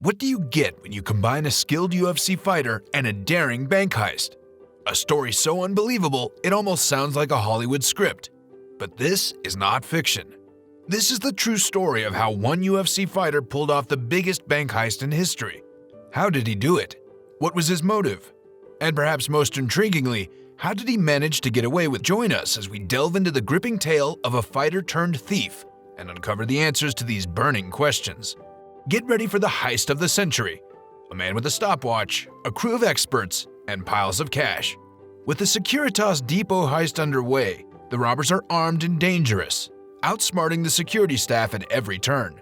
What do you get when you combine a skilled UFC fighter and a daring bank heist? A story so unbelievable, it almost sounds like a Hollywood script. But this is not fiction. This is the true story of how one UFC fighter pulled off the biggest bank heist in history. How did he do it? What was his motive? And perhaps most intriguingly, how did he manage to get away with it? Join us as we delve into the gripping tale of a fighter turned thief and uncover the answers to these burning questions. Get ready for the heist of the century. A man with a stopwatch, a crew of experts, and piles of cash. With the Securitas Depot Heist underway, the robbers are armed and dangerous, outsmarting the security staff at every turn.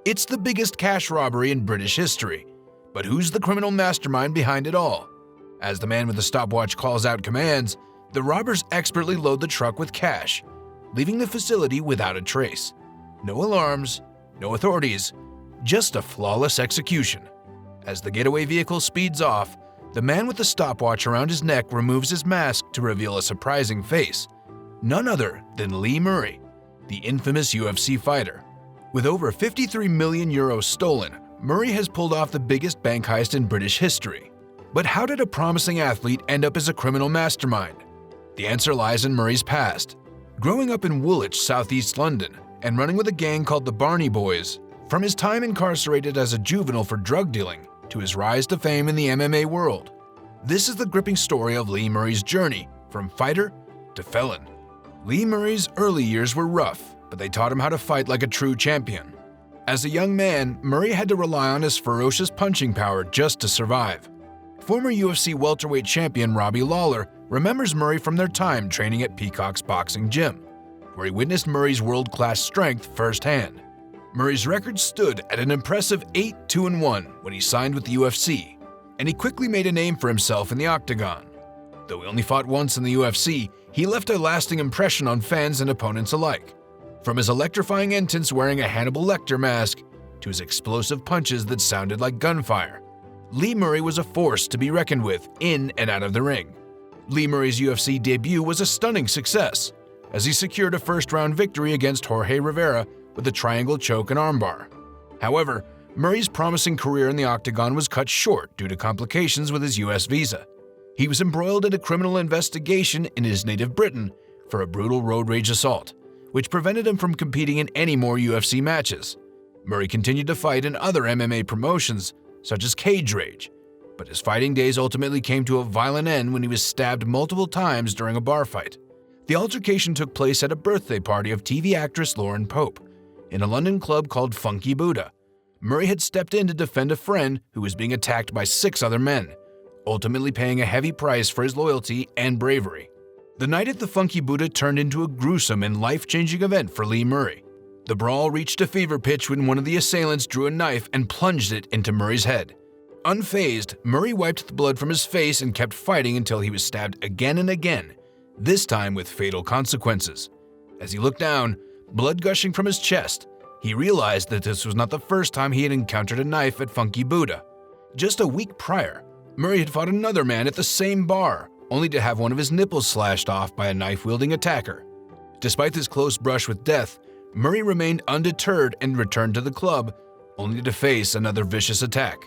It's the biggest cash robbery in British history. But who's the criminal mastermind behind it all? As the man with the stopwatch calls out commands, the robbers expertly load the truck with cash, leaving the facility without a trace. No alarms, no authorities, just a flawless execution. As the getaway vehicle speeds off, the man with the stopwatch around his neck removes his mask to reveal a surprising face. None other than Lee Murray, the infamous UFC fighter. With over 53 million euros stolen, Murray has pulled off the biggest bank heist in British history. But how did a promising athlete end up as a criminal mastermind? The answer lies in Murray's past. Growing up in Woolwich, southeast London, and running with a gang called the Barney Boys, from his time incarcerated as a juvenile for drug dealing to his rise to fame in the MMA world. This is the gripping story of Lee Murray's journey from fighter to felon. Lee Murray's early years were rough, but they taught him how to fight like a true champion. As a young man, Murray had to rely on his ferocious punching power just to survive. Former UFC welterweight champion Robbie Lawler remembers Murray from their time training at Peacock's boxing gym, where he witnessed Murray's world-class strength firsthand. Murray's record stood at an impressive 8-2-1 when he signed with the UFC, and he quickly made a name for himself in the octagon. Though he only fought once in the UFC, he left a lasting impression on fans and opponents alike. From his electrifying entrance wearing a Hannibal Lecter mask to his explosive punches that sounded like gunfire, Lee Murray was a force to be reckoned with in and out of the ring. Lee Murray's UFC debut was a stunning success, as he secured a first-round victory against Jorge Rivera with a triangle choke and armbar. However, Murray's promising career in the octagon was cut short due to complications with his US visa. He was embroiled in a criminal investigation in his native Britain for a brutal road rage assault, which prevented him from competing in any more UFC matches. Murray continued to fight in other MMA promotions, such as Cage Rage, but his fighting days ultimately came to a violent end when he was stabbed multiple times during a bar fight. The altercation took place at a birthday party of TV actress Lauren Pope, in a London club called Funky Buddha. Murray had stepped in to defend a friend who was being attacked by 6 other men, ultimately paying a heavy price for his loyalty and bravery. The night at the Funky Buddha turned into a gruesome and life-changing event for Lee Murray. The brawl reached a fever pitch when one of the assailants drew a knife and plunged it into Murray's head. Unfazed, Murray wiped the blood from his face and kept fighting until he was stabbed again and again, this time with fatal consequences. As he looked down, blood gushing from his chest, he realized that this was not the first time he had encountered a knife at Funky Buddha. Just a week prior, Murray had fought another man at the same bar, only to have one of his nipples slashed off by a knife-wielding attacker. Despite this close brush with death, Murray remained undeterred and returned to the club, only to face another vicious attack.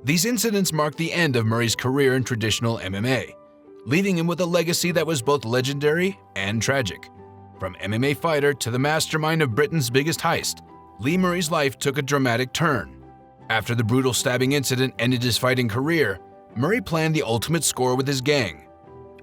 These incidents marked the end of Murray's career in traditional MMA, leaving him with a legacy that was both legendary and tragic. From MMA fighter to the mastermind of Britain's biggest heist, Lee Murray's life took a dramatic turn. After the brutal stabbing incident ended his fighting career, Murray planned the ultimate score with his gang.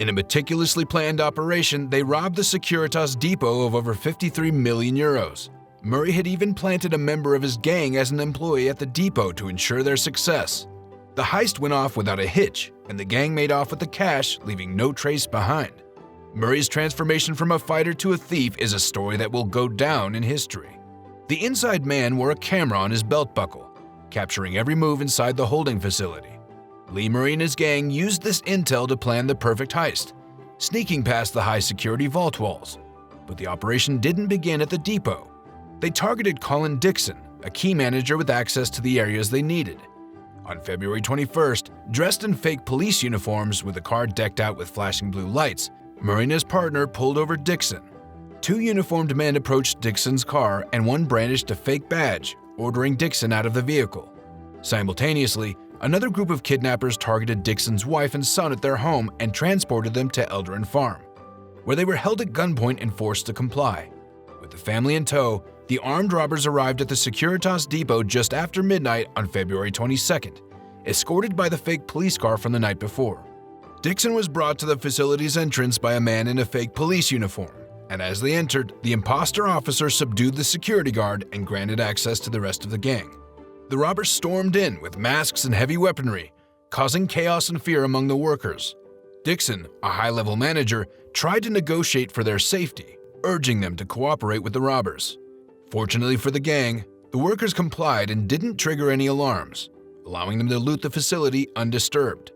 In a meticulously planned operation, they robbed the Securitas Depot of over 53 million euros. Murray had even planted a member of his gang as an employee at the depot to ensure their success. The heist went off without a hitch, and the gang made off with the cash, leaving no trace behind. Murray's transformation from a fighter to a thief is a story that will go down in history. The inside man wore a camera on his belt buckle, capturing every move inside the holding facility. Lee Murray and his gang used this intel to plan the perfect heist, sneaking past the high-security vault walls. But the operation didn't begin at the depot. They targeted Colin Dixon, a key manager with access to the areas they needed. On February 21st, dressed in fake police uniforms with a car decked out with flashing blue lights, Murray and his partner pulled over Dixon. 2 uniformed men approached Dixon's car and one brandished a fake badge, ordering Dixon out of the vehicle. Simultaneously, another group of kidnappers targeted Dixon's wife and son at their home and transported them to Eldrin Farm, where they were held at gunpoint and forced to comply. With the family in tow, the armed robbers arrived at the Securitas Depot just after midnight on February 22nd, escorted by the fake police car from the night before. Dixon was brought to the facility's entrance by a man in a fake police uniform, and as they entered, the imposter officer subdued the security guard and granted access to the rest of the gang. The robbers stormed in with masks and heavy weaponry, causing chaos and fear among the workers. Dixon, a high-level manager, tried to negotiate for their safety, urging them to cooperate with the robbers. Fortunately for the gang, the workers complied and didn't trigger any alarms, allowing them to loot the facility undisturbed.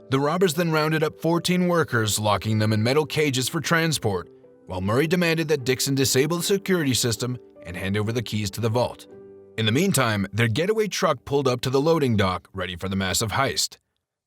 The robbers then rounded up 14 workers, locking them in metal cages for transport, while Murray demanded that Dixon disable the security system and hand over the keys to the vault. In the meantime, their getaway truck pulled up to the loading dock, ready for the massive heist.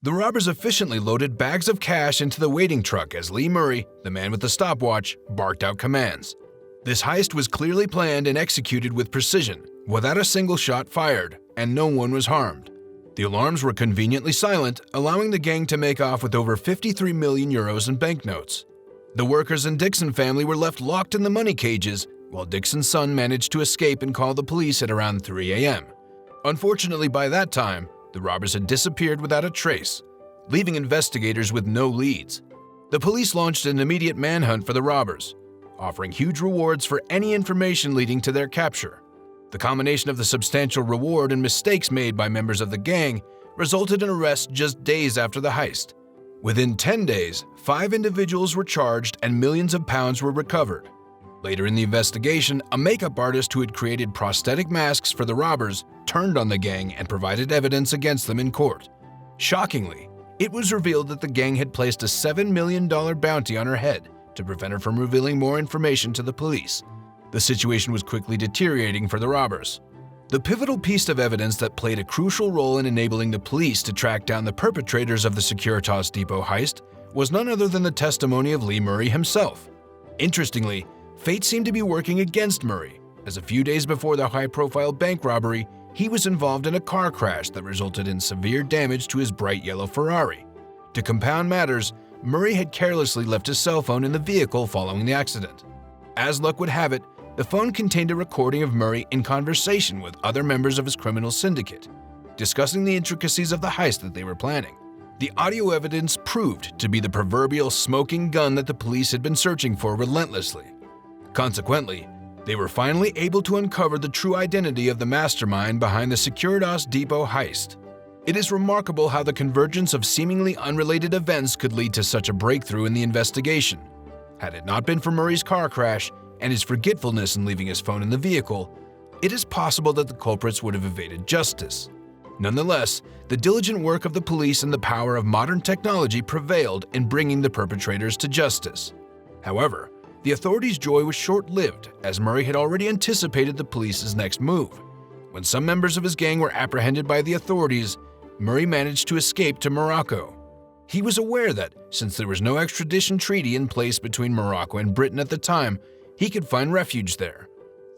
The robbers efficiently loaded bags of cash into the waiting truck as Lee Murray, the man with the stopwatch, barked out commands. This heist was clearly planned and executed with precision, without a single shot fired, and no one was harmed. The alarms were conveniently silent, allowing the gang to make off with over 53 million euros in banknotes. The workers and Dixon family were left locked in the money cages, while Dixon's son managed to escape and call the police at around 3 a.m. Unfortunately, by that time, the robbers had disappeared without a trace, leaving investigators with no leads. The police launched an immediate manhunt for the robbers, offering huge rewards for any information leading to their capture. The combination of the substantial reward and mistakes made by members of the gang resulted in arrests just days after the heist. Within 10 days, 5 individuals were charged and millions of pounds were recovered. Later in the investigation, a makeup artist who had created prosthetic masks for the robbers turned on the gang and provided evidence against them in court. Shockingly, it was revealed that the gang had placed a $7 million bounty on her head to prevent her from revealing more information to the police. The situation was quickly deteriorating for the robbers. The pivotal piece of evidence that played a crucial role in enabling the police to track down the perpetrators of the Securitas Depot heist was none other than the testimony of Lee Murray himself. Interestingly, fate seemed to be working against Murray, as a few days before the high-profile bank robbery, he was involved in a car crash that resulted in severe damage to his bright yellow Ferrari. To compound matters, Murray had carelessly left his cell phone in the vehicle following the accident. As luck would have it, the phone contained a recording of Murray in conversation with other members of his criminal syndicate, discussing the intricacies of the heist that they were planning. The audio evidence proved to be the proverbial smoking gun that the police had been searching for relentlessly. Consequently, they were finally able to uncover the true identity of the mastermind behind the Securitas Depot heist. It is remarkable how the convergence of seemingly unrelated events could lead to such a breakthrough in the investigation. Had it not been for Murray's car crash and his forgetfulness in leaving his phone in the vehicle, it is possible that the culprits would have evaded justice. Nonetheless, the diligent work of the police and the power of modern technology prevailed in bringing the perpetrators to justice. However, the authorities' joy was short-lived, as Murray had already anticipated the police's next move. When some members of his gang were apprehended by the authorities, Murray managed to escape to Morocco. He was aware that, since there was no extradition treaty in place between Morocco and Britain at the time, he could find refuge there.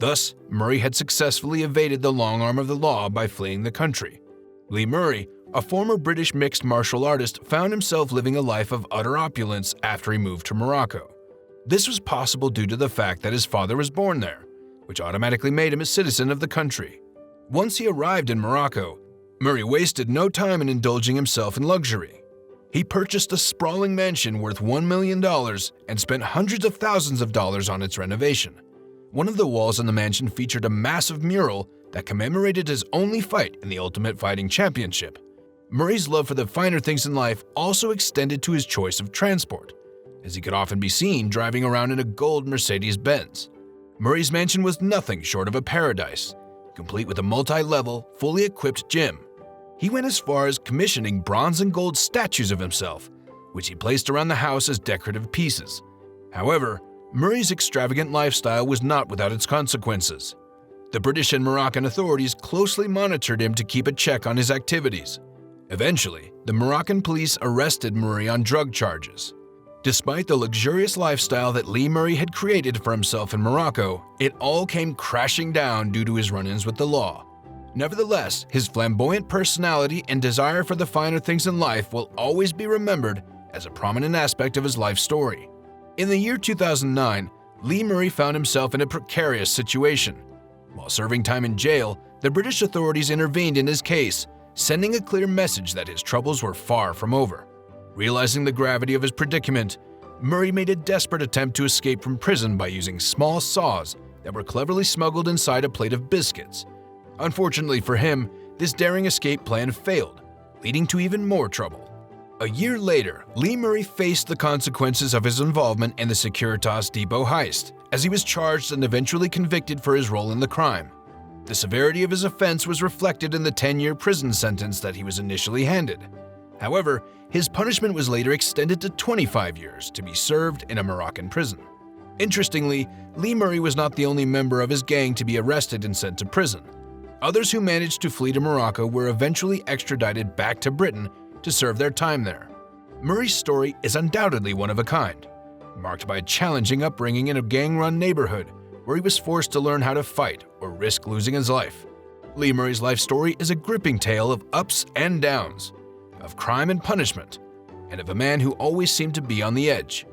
Thus, Murray had successfully evaded the long arm of the law by fleeing the country. Lee Murray, a former British mixed martial artist, found himself living a life of utter opulence after he moved to Morocco. This was possible due to the fact that his father was born there, which automatically made him a citizen of the country. Once he arrived in Morocco, Murray wasted no time in indulging himself in luxury. He purchased a sprawling mansion worth $1 million and spent hundreds of thousands of dollars on its renovation. One of the walls in the mansion featured a massive mural that commemorated his only fight in the Ultimate Fighting Championship. Murray's love for the finer things in life also extended to his choice of transport, as he could often be seen driving around in a gold Mercedes-Benz. Murray's mansion was nothing short of a paradise, complete with a multi-level, fully equipped gym. He went as far as commissioning bronze and gold statues of himself, which he placed around the house as decorative pieces. However, Murray's extravagant lifestyle was not without its consequences. The British and Moroccan authorities closely monitored him to keep a check on his activities. Eventually, the Moroccan police arrested Murray on drug charges. Despite the luxurious lifestyle that Lee Murray had created for himself in Morocco, it all came crashing down due to his run-ins with the law. Nevertheless, his flamboyant personality and desire for the finer things in life will always be remembered as a prominent aspect of his life story. In the year 2009, Lee Murray found himself in a precarious situation. While serving time in jail, the British authorities intervened in his case, sending a clear message that his troubles were far from over. Realizing the gravity of his predicament, Murray made a desperate attempt to escape from prison by using small saws that were cleverly smuggled inside a plate of biscuits. Unfortunately for him, this daring escape plan failed, leading to even more trouble. A year later, Lee Murray faced the consequences of his involvement in the Securitas Depot Heist, as he was charged and eventually convicted for his role in the crime. The severity of his offense was reflected in the 10-year prison sentence that he was initially handed. However, his punishment was later extended to 25 years to be served in a Moroccan prison. Interestingly, Lee Murray was not the only member of his gang to be arrested and sent to prison. Others who managed to flee to Morocco were eventually extradited back to Britain to serve their time there. Murray's story is undoubtedly one of a kind, marked by a challenging upbringing in a gang-run neighborhood where he was forced to learn how to fight or risk losing his life. Lee Murray's life story is a gripping tale of ups and downs, of crime and punishment, and of a man who always seemed to be on the edge.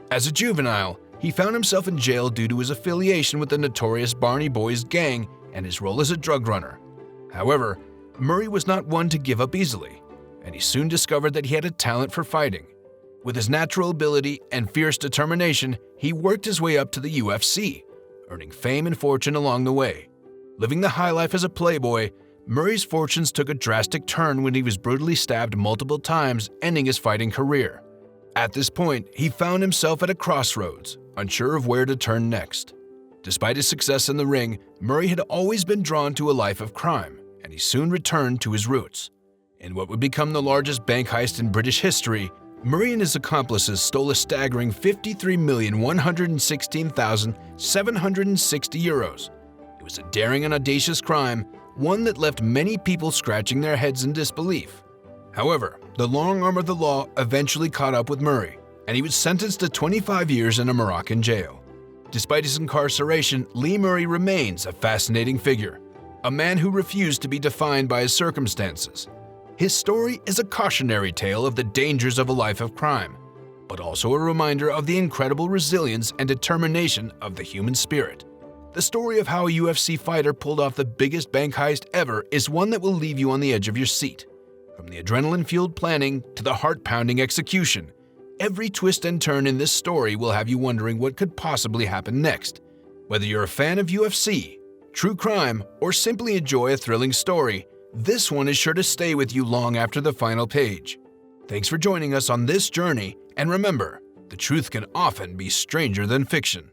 As a juvenile, he found himself in jail due to his affiliation with the notorious Barney Boys gang and his role as a drug runner. However, Murray was not one to give up easily, and he soon discovered that he had a talent for fighting. With his natural ability and fierce determination, he worked his way up to the UFC, earning fame and fortune along the way. Living the high life as a playboy, Murray's fortunes took a drastic turn when he was brutally stabbed multiple times, ending his fighting career. At this point, he found himself at a crossroads, unsure of where to turn next. Despite his success in the ring, Murray had always been drawn to a life of crime, and he soon returned to his roots. In what would become the largest bank heist in British history, Murray and his accomplices stole a staggering €53,116,760. It was a daring and audacious crime, one that left many people scratching their heads in disbelief. However, the long arm of the law eventually caught up with Murray, and he was sentenced to 25 years in a Moroccan jail. Despite his incarceration, Lee Murray remains a fascinating figure, a man who refused to be defined by his circumstances. His story is a cautionary tale of the dangers of a life of crime, but also a reminder of the incredible resilience and determination of the human spirit. The story of how a UFC fighter pulled off the biggest bank heist ever is one that will leave you on the edge of your seat. From the adrenaline-fueled planning to the heart-pounding execution, every twist and turn in this story will have you wondering what could possibly happen next. Whether you're a fan of UFC, true crime, or simply enjoy a thrilling story, this one is sure to stay with you long after the final page. Thanks for joining us on this journey, and remember, the truth can often be stranger than fiction.